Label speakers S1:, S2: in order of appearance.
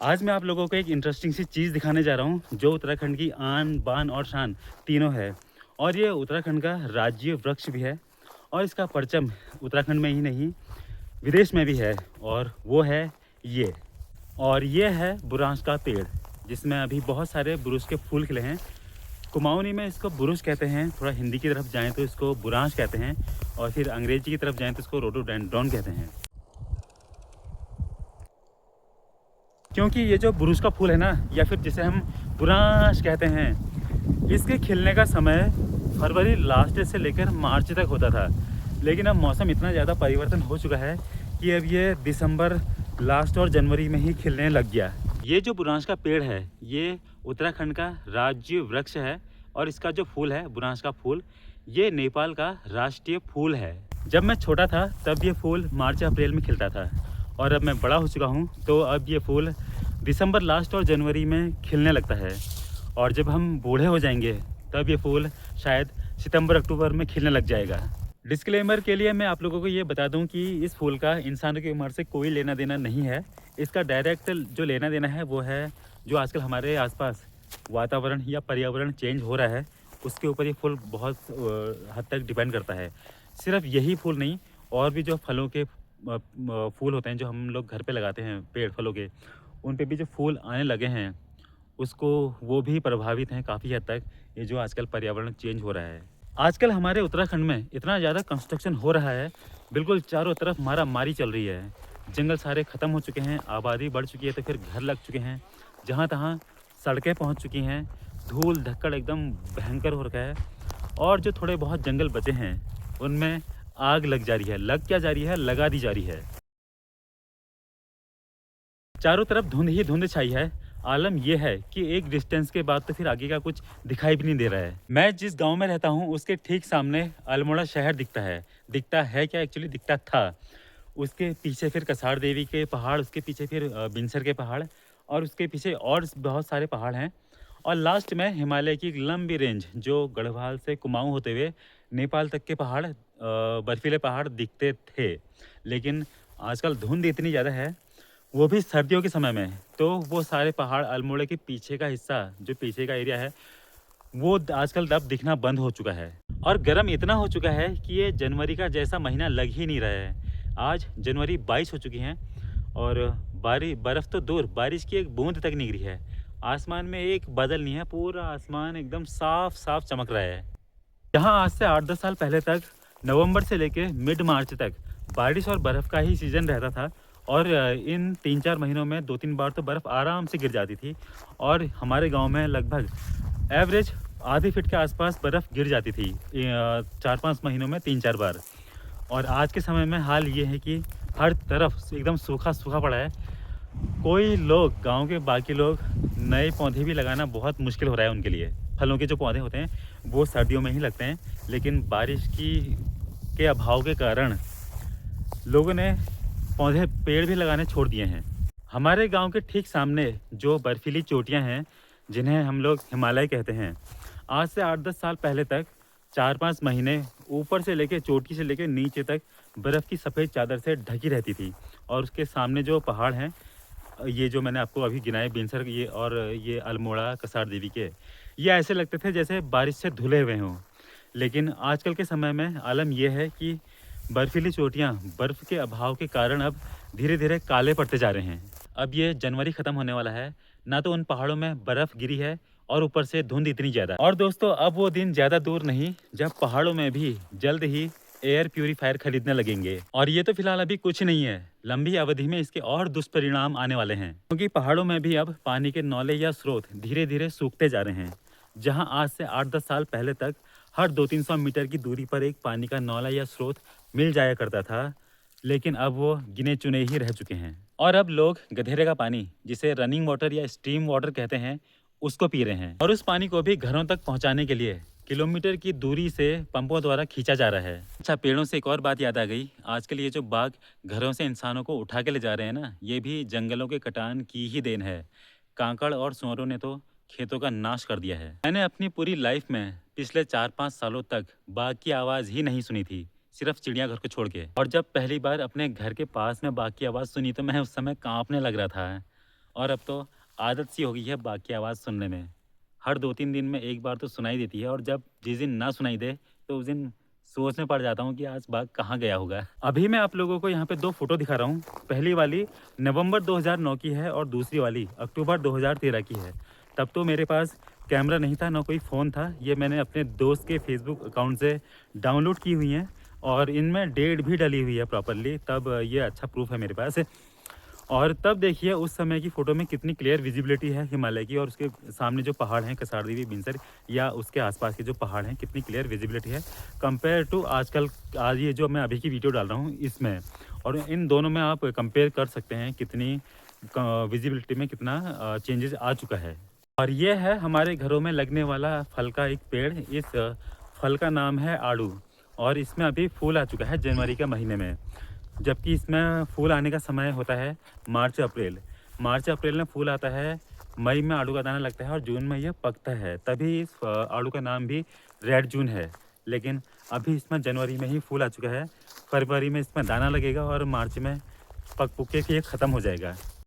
S1: आज मैं आप लोगों को एक इंटरेस्टिंग सी चीज़ दिखाने जा रहा हूँ जो उत्तराखंड की आन बान और शान तीनों है। और ये उत्तराखंड का राज्य वृक्ष भी है और इसका परचम उत्तराखंड में ही नहीं विदेश में भी है। और वो है ये और ये है बुरांश का पेड़ जिसमें अभी बहुत सारे बुरुश के फूल खिले हैं। कुमाऊनी में इसको बुरुश कहते हैं, थोड़ा हिंदी की तरफ जाएँ तो इसको बुरांश कहते हैं और फिर अंग्रेजी की तरफ जाएँ तो इसको रोडोडेंड्रॉन कहते हैं। क्योंकि ये जो बुरुश का फूल है ना, या फिर जिसे हम बुरांश कहते हैं, इसके खिलने का समय फरवरी लास्ट से लेकर मार्च तक होता था। लेकिन अब मौसम इतना ज़्यादा परिवर्तन हो चुका है कि अब ये दिसंबर लास्ट और जनवरी में ही खिलने लग गया। ये जो बुरांश का पेड़ है ये उत्तराखंड का राज्य वृक्ष है और इसका जो फूल है बुरांश का फूल, ये नेपाल का राष्ट्रीय फूल है। जब मैं छोटा था तब ये फूल मार्च अप्रैल में खिलता था और अब मैं बड़ा हो चुका हूँ तो अब ये फूल दिसंबर लास्ट और जनवरी में खिलने लगता है। और जब हम बूढ़े हो जाएंगे तब ये फूल शायद सितंबर अक्टूबर में खिलने लग जाएगा। डिस्क्लेमर के लिए मैं आप लोगों को ये बता दूं कि इस फूल का इंसान की उम्र से कोई लेना देना नहीं है। इसका डायरेक्ट जो लेना देना है वो है जो आजकल हमारे आसपास वातावरण या पर्यावरण चेंज हो रहा है उसके ऊपर ये फूल बहुत हद तक डिपेंड करता है। सिर्फ यही फूल नहीं, और भी जो फलों के फूल होते हैं जो हम लोग घर पे लगाते हैं पेड़ फलों के, उन पे भी जो फूल आने लगे हैं उसको वो भी प्रभावित हैं काफ़ी हद तक, ये जो आजकल पर्यावरण चेंज हो रहा है। आजकल हमारे उत्तराखंड में इतना ज़्यादा कंस्ट्रक्शन हो रहा है, बिल्कुल चारों तरफ मारा मारी चल रही है। जंगल सारे ख़त्म हो चुके हैं, आबादी बढ़ चुकी है तो फिर घर लग चुके हैं, जहाँ तहाँ सड़कें पहुँच चुकी हैं, धूल धक्कड़ एकदम भयंकर हो रखा है। और जो थोड़े बहुत जंगल बचे हैं उनमें आग लग जा रही है। लग क्या जा रही है, लगा दी जा रही है। चारों तरफ धुंध ही धुंध छाई है। आलम यह है कि एक डिस्टेंस के बाद तो फिर आगे का कुछ दिखाई भी नहीं दे रहा है। मैं जिस गांव में रहता हूं उसके ठीक सामने अल्मोड़ा शहर दिखता है। दिखता है क्या, एक्चुअली दिखता था। उसके पीछे फिर कसार देवी के पहाड़, उसके पीछे फिर बिनसर के पहाड़ और उसके पीछे और बहुत सारे पहाड़ हैं। और लास्ट में हिमालय की एक लंबी रेंज जो गढ़वाल से कुमाऊं होते हुए नेपाल तक के पहाड़, बर्फीले पहाड़ दिखते थे। लेकिन आजकल धुंध इतनी ज़्यादा है, वो भी सर्दियों के समय में, तो वो सारे पहाड़ अल्मोड़े के पीछे का हिस्सा जो पीछे का एरिया है वो आजकल अब दिखना बंद हो चुका है। और गर्म इतना हो चुका है कि ये जनवरी का जैसा महीना लग ही नहीं रहा है। आज जनवरी 22 हो चुकी हैं और बर्फ़ तो दूर, बारिश की एक बूंद तक नहीं गिरी है। आसमान में एक बादल नहीं है, पूरा आसमान एकदम साफ साफ चमक रहा है। जहाँ आज से 8-10 साल पहले तक नवंबर से लेके मिड मार्च तक बारिश और बर्फ़ का ही सीज़न रहता था और इन 3-4 महीनों में 2-3 बार तो बर्फ़ आराम से गिर जाती थी और हमारे गांव में लगभग एवरेज आधे फीट के आसपास बर्फ़ गिर जाती थी 4-5 महीनों में 3-4 बार। और आज के समय में हाल ये है कि हर तरफ एकदम सूखा सूखा पड़ा है। कोई लोग, गांव के बाकी लोग, नए पौधे भी लगाना बहुत मुश्किल हो रहा है उनके लिए। फलों के जो पौधे होते हैं वो सर्दियों में ही लगते हैं, लेकिन बारिश की के अभाव के कारण लोगों ने पौधे पेड़ भी लगाने छोड़ दिए हैं। हमारे गांव के ठीक सामने जो बर्फीली चोटियां हैं जिन्हें हम लोग हिमालय कहते हैं, आज से 8-10 साल पहले तक 4-5 महीने ऊपर से लेकर चोटी से लेकर नीचे तक बर्फ़ की सफ़ेद चादर से ढकी रहती थी। और उसके सामने जो पहाड़ हैं, ये जो मैंने आपको अभी गिनाए बिनसर ये और ये अल्मोड़ा कसार देवी के, ये ऐसे लगते थे जैसे बारिश से धुले हुए हों। लेकिन आजकल के समय में आलम यह है कि बर्फीली चोटियाँ बर्फ़ के अभाव के कारण अब धीरे धीरे काले पड़ते जा रहे हैं। अब ये जनवरी ख़त्म होने वाला है, ना तो उन पहाड़ों में बर्फ़ गिरी है और ऊपर से धुंध इतनी ज़्यादा। और दोस्तों अब वो दिन ज़्यादा दूर नहीं जब पहाड़ों में भी जल्द ही एयर प्यूरीफायर खरीदने लगेंगे। और ये तो फिलहाल अभी कुछ नहीं है, लंबी अवधि में इसके और दुष्परिणाम आने वाले हैं, क्योंकि पहाड़ों में भी अब पानी के नौले या स्रोत धीरे धीरे सूखते जा रहे हैं। जहाँ आज से 8-10 साल पहले तक हर 200-300 मीटर की दूरी पर एक पानी का नौला या स्रोत मिल जाया करता था, लेकिन अब वो गिने चुने ही रह चुके हैं। और अब लोग गधेरे का पानी, जिसे रनिंग वाटर या स्ट्रीम वाटर कहते हैं, उसको पी रहे हैं। और उस पानी को भी घरों तक पहुंचाने के लिए किलोमीटर की दूरी से पंपों द्वारा खींचा जा रहा है। अच्छा, पेड़ों से एक और बात याद आ गई। आजकल ये जो बाघ घरों से इंसानों को उठा के ले जा रहे हैं ना, ये भी जंगलों के कटान की ही देन है। कांकड़ और सूअरों ने तो खेतों का नाश कर दिया है। मैंने अपनी पूरी लाइफ में पिछले 4-5 सालों तक बाघ की आवाज़ ही नहीं सुनी थी, सिर्फ चिड़ियाघर को छोड़ के। और जब पहली बार अपने घर के पास में बाघ की आवाज़ सुनी तो मैं उस समय कांपने लग रहा था। और अब तो आदत सी हो गई है बाग की आवाज़ सुनने में। हर 2-3 दिन में एक बार तो सुनाई देती है और जब जिस दिन ना सुनाई दे तो उस दिन सोचने पड़ जाता हूँ कि आज बाघ कहाँ गया होगा। अभी मैं आप लोगों को यहाँ पे 2 फ़ोटो दिखा रहा हूँ। पहली वाली नवंबर 2009 की है और दूसरी वाली अक्टूबर 2013 की है। तब तो मेरे पास कैमरा नहीं था, ना कोई फ़ोन था। ये मैंने अपने दोस्त के फ़ेसबुक अकाउंट से डाउनलोड की हुई हैं और इनमें डेट भी डली हुई है प्रॉपरली, तब ये अच्छा प्रूफ़ है मेरे पास। और तब देखिए उस समय की फ़ोटो में कितनी क्लियर विजिबिलिटी है हिमालय की और उसके सामने जो पहाड़ हैं कसार देवी बिनसर या उसके आसपास के जो पहाड़ हैं कितनी क्लियर विजिबिलिटी है कंपेयर टू आजकल। आज ये जो मैं अभी की वीडियो डाल रहा हूँ इसमें, और इन दोनों में आप कंपेयर कर सकते हैं कितनी विजिबिलिटी में कितना चेंजेस आ चुका है। और ये है हमारे घरों में लगने वाला फल का एक पेड़। इस फल का नाम है आड़ू और इसमें अभी फूल आ चुका है जनवरी के महीने में, जबकि इसमें फूल आने का समय होता है मार्च अप्रैल। मार्च अप्रैल में फूल आता है, मई में आड़ू का दाना लगता है और जून में यह पकता है, तभी इस आड़ू का नाम भी रेड जून है। लेकिन अभी इसमें जनवरी में ही फूल आ चुका है, फरवरी में इसमें दाना लगेगा और मार्च में पक पुक के ये ख़त्म हो जाएगा।